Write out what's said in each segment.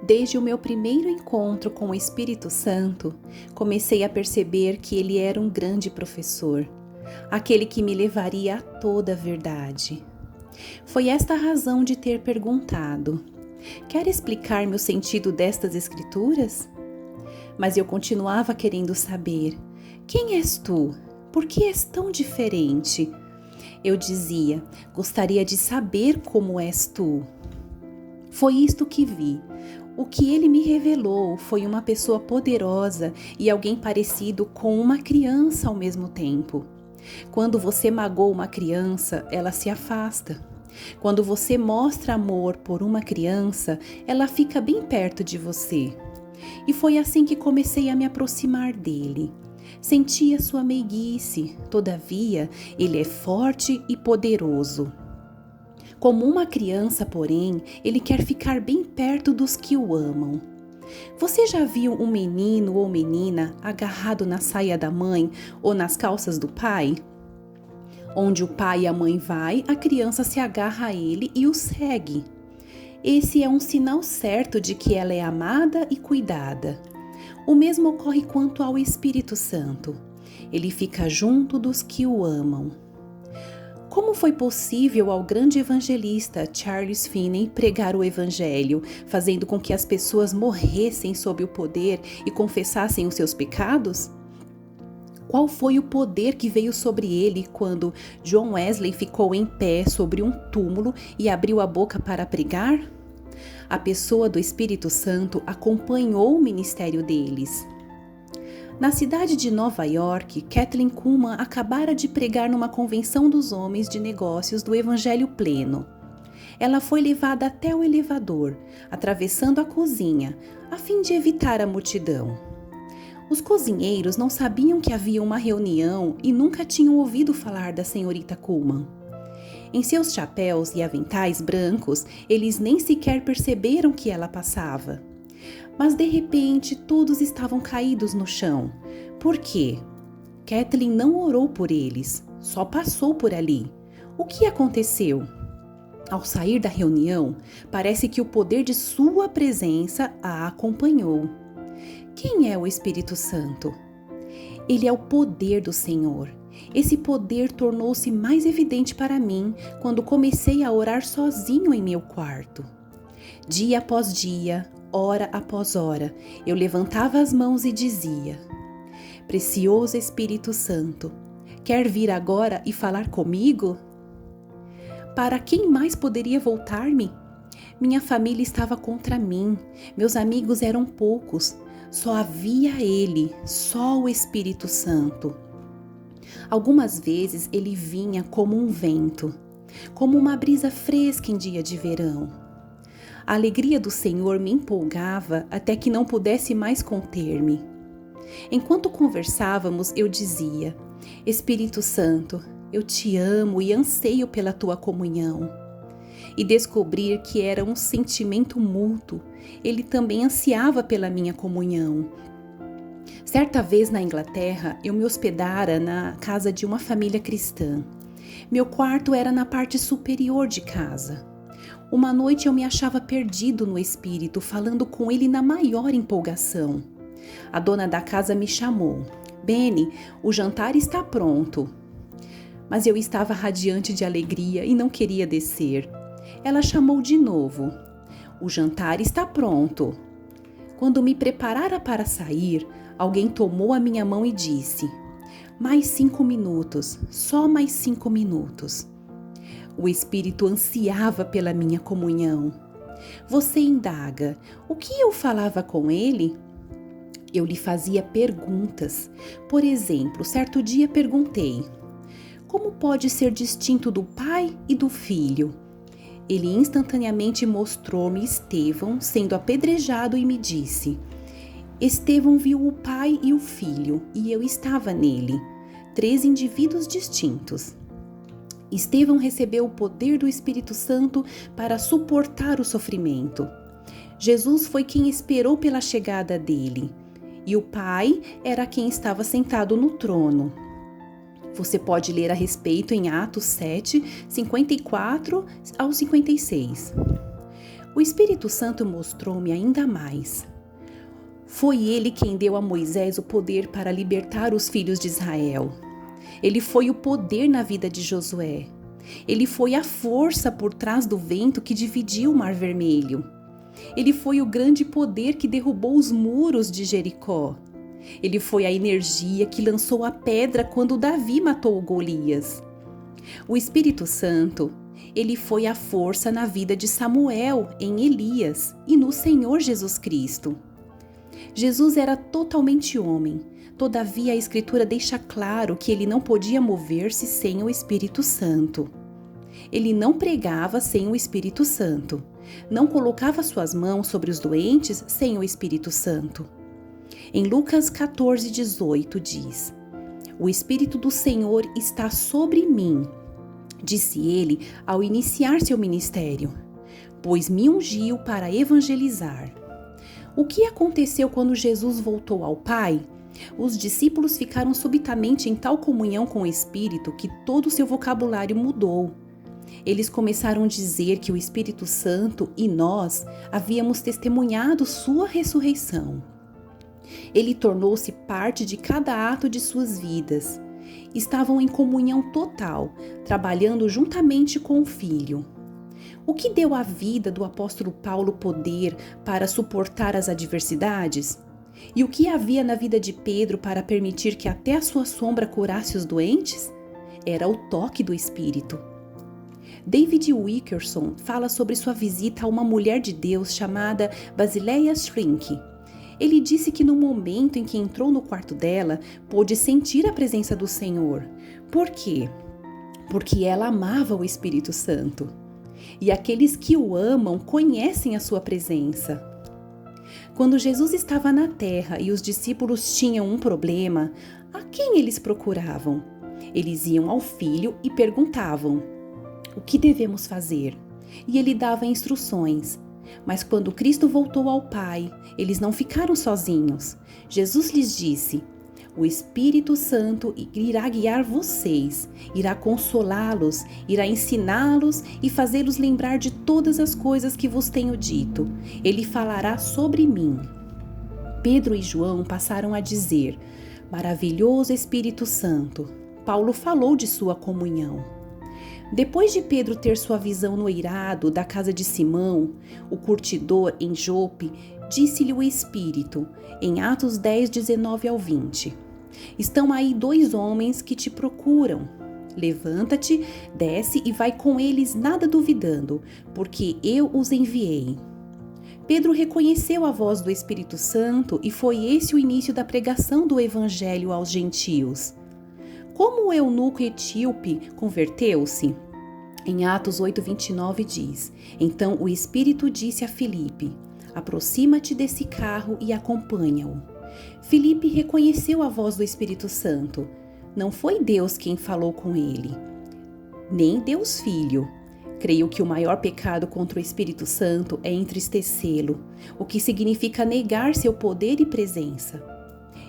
Desde o meu primeiro encontro com o Espírito Santo, comecei a perceber que ele era um grande professor, aquele que me levaria a toda a verdade. Foi esta a razão de ter perguntado: quer explicar-me o sentido destas escrituras? Mas eu continuava querendo saber: quem és tu? Por que és tão diferente? Eu dizia: gostaria de saber como és tu. Foi isto que vi. O que ele me revelou foi uma pessoa poderosa e alguém parecido com uma criança ao mesmo tempo. Quando você magoa uma criança, ela se afasta. Quando você mostra amor por uma criança, ela fica bem perto de você. E foi assim que comecei a me aproximar dele. Sentia sua meiguice, todavia, ele é forte e poderoso. Como uma criança, porém, ele quer ficar bem perto dos que o amam. Você já viu um menino ou menina agarrado na saia da mãe ou nas calças do pai? Onde o pai e a mãe vai, a criança se agarra a ele e o segue. Esse é um sinal certo de que ela é amada e cuidada. O mesmo ocorre quanto ao Espírito Santo. Ele fica junto dos que o amam. Como foi possível ao grande evangelista Charles Finney pregar o Evangelho, fazendo com que as pessoas morressem sob o poder e confessassem os seus pecados? Qual foi o poder que veio sobre ele quando John Wesley ficou em pé sobre um túmulo e abriu a boca para pregar? A pessoa do Espírito Santo acompanhou o ministério deles. Na cidade de Nova York, Kathleen Kuhlman acabara de pregar numa convenção dos homens de negócios do Evangelho Pleno. Ela foi levada até o elevador, atravessando a cozinha, a fim de evitar a multidão. Os cozinheiros não sabiam que havia uma reunião e nunca tinham ouvido falar da senhorita Kuhlman. Em seus chapéus e aventais brancos, eles nem sequer perceberam que ela passava. Mas de repente todos estavam caídos no chão. Por quê? Kathleen não orou por eles, só passou por ali. O que aconteceu? Ao sair da reunião, parece que o poder de sua presença a acompanhou. Quem é o Espírito Santo? Ele é o poder do Senhor. Esse poder tornou-se mais evidente para mim quando comecei a orar sozinho em meu quarto. Dia após dia, hora após hora, eu levantava as mãos e dizia: Precioso Espírito Santo, quer vir agora e falar comigo? Para quem mais poderia voltar-me? Minha família estava contra mim, meus amigos eram poucos, só havia ele, só o Espírito Santo. Algumas vezes ele vinha como um vento, como uma brisa fresca em dia de verão. A alegria do Senhor me empolgava até que não pudesse mais conter-me. Enquanto conversávamos, eu dizia: Espírito Santo, eu te amo e anseio pela tua comunhão. E descobrir que era um sentimento mútuo, ele também ansiava pela minha comunhão. Certa vez na Inglaterra, eu me hospedara na casa de uma família cristã. Meu quarto era na parte superior de casa. Uma noite eu me achava perdido no espírito, falando com ele na maior empolgação. A dona da casa me chamou. Benny, o jantar está pronto. Mas eu estava radiante de alegria e não queria descer. Ela chamou de novo. O jantar está pronto. Quando me preparara para sair, alguém tomou a minha mão e disse: Mais 5 minutos, só mais 5 minutos. O Espírito ansiava pela minha comunhão. Você indaga: o que eu falava com ele? Eu lhe fazia perguntas. Por exemplo, certo dia perguntei: como pode ser distinto do pai e do filho? Ele instantaneamente mostrou-me Estevão sendo apedrejado e me disse: Estevão viu o pai e o filho, e eu estava nele. 3 indivíduos distintos. Estevão recebeu o poder do Espírito Santo para suportar o sofrimento. Jesus foi quem esperou pela chegada dele, e o Pai era quem estava sentado no trono. Você pode ler a respeito em Atos 7, 54 ao 56. O Espírito Santo mostrou-me ainda mais. Foi ele quem deu a Moisés o poder para libertar os filhos de Israel. Ele foi o poder na vida de Josué. Ele foi a força por trás do vento que dividiu o Mar Vermelho. Ele foi o grande poder que derrubou os muros de Jericó. Ele foi a energia que lançou a pedra quando Davi matou Golias. O Espírito Santo, ele foi a força na vida de Samuel, em Elias e no Senhor Jesus Cristo. Jesus era totalmente homem, todavia a Escritura deixa claro que ele não podia mover-se sem o Espírito Santo. Ele não pregava sem o Espírito Santo, não colocava suas mãos sobre os doentes sem o Espírito Santo. Em Lucas 14:18 diz: "O Espírito do Senhor está sobre mim", disse ele ao iniciar seu ministério, "pois me ungiu para evangelizar." O que aconteceu quando Jesus voltou ao Pai? Os discípulos ficaram subitamente em tal comunhão com o Espírito que todo o seu vocabulário mudou. Eles começaram a dizer que o Espírito Santo e nós havíamos testemunhado sua ressurreição. Ele tornou-se parte de cada ato de suas vidas. Estavam em comunhão total, trabalhando juntamente com o Filho. O que deu à vida do apóstolo Paulo poder para suportar as adversidades? E o que havia na vida de Pedro para permitir que até a sua sombra curasse os doentes? Era o toque do Espírito. David Wilkerson fala sobre sua visita a uma mulher de Deus chamada Basileia Shrink. Ele disse que no momento em que entrou no quarto dela, pôde sentir a presença do Senhor. Por quê? Porque ela amava o Espírito Santo. E aqueles que o amam conhecem a sua presença. Quando Jesus estava na terra e os discípulos tinham um problema, a quem eles procuravam? Eles iam ao Filho e perguntavam: "O que devemos fazer?" E ele dava instruções. Mas quando Cristo voltou ao Pai, eles não ficaram sozinhos. Jesus lhes disse: "O Espírito Santo irá guiar vocês, irá consolá-los, irá ensiná-los e fazê-los lembrar de todas as coisas que vos tenho dito. Ele falará sobre mim." Pedro e João passaram a dizer: "Maravilhoso Espírito Santo." Paulo falou de sua comunhão. Depois de Pedro ter sua visão no eirado da casa de Simão, o curtidor em Jope, disse-lhe o Espírito, em Atos 10:19-20: "Estão aí 2 homens que te procuram. Levanta-te, desce e vai com eles nada duvidando, porque eu os enviei." Pedro reconheceu a voz do Espírito Santo e foi esse o início da pregação do Evangelho aos gentios. Como o eunuco etíope converteu-se? Em Atos 8:29 diz: "Então o Espírito disse a Filipe: aproxima-te desse carro e acompanha-o." Filipe reconheceu a voz do Espírito Santo. Não foi Deus quem falou com ele, nem Deus Filho. Creio que o maior pecado contra o Espírito Santo é entristecê-lo, o que significa negar seu poder e presença.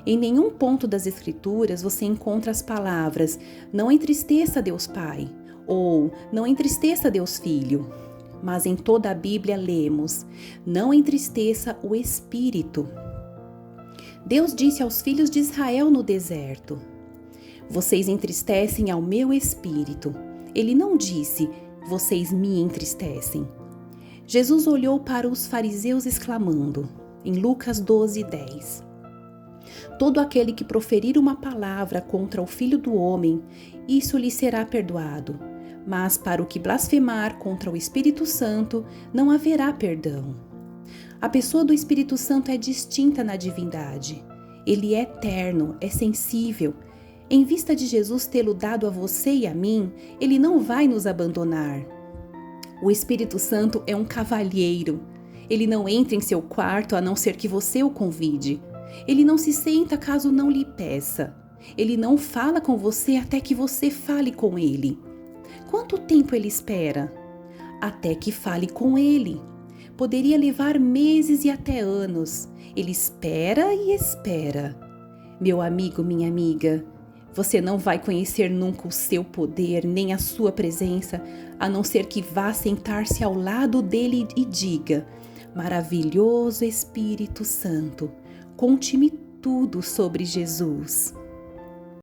Em nenhum ponto das Escrituras você encontra as palavras "não entristeça Deus Pai" ou "não entristeça Deus Filho". Mas em toda a Bíblia lemos "não entristeça o Espírito". Deus disse aos filhos de Israel no deserto: "Vocês entristecem ao meu Espírito." Ele não disse "vocês me entristecem." Jesus olhou para os fariseus exclamando, em Lucas 12:10: "Todo aquele que proferir uma palavra contra o Filho do Homem, isso lhe será perdoado. Mas para o que blasfemar contra o Espírito Santo, não haverá perdão." A pessoa do Espírito Santo é distinta na divindade. Ele é eterno, é sensível. Em vista de Jesus tê-lo dado a você e a mim, ele não vai nos abandonar. O Espírito Santo é um cavalheiro. Ele não entra em seu quarto a não ser que você o convide. Ele não se senta caso não lhe peça. Ele não fala com você até que você fale com ele. Quanto tempo ele espera? Até que fale com ele. Poderia levar meses e até anos. Ele espera e espera. Meu amigo, minha amiga, Você não vai conhecer nunca o seu poder, nem a sua presença, a não ser que vá sentar-se ao lado dele e diga: maravilhoso Espírito Santo, conte-me tudo sobre Jesus.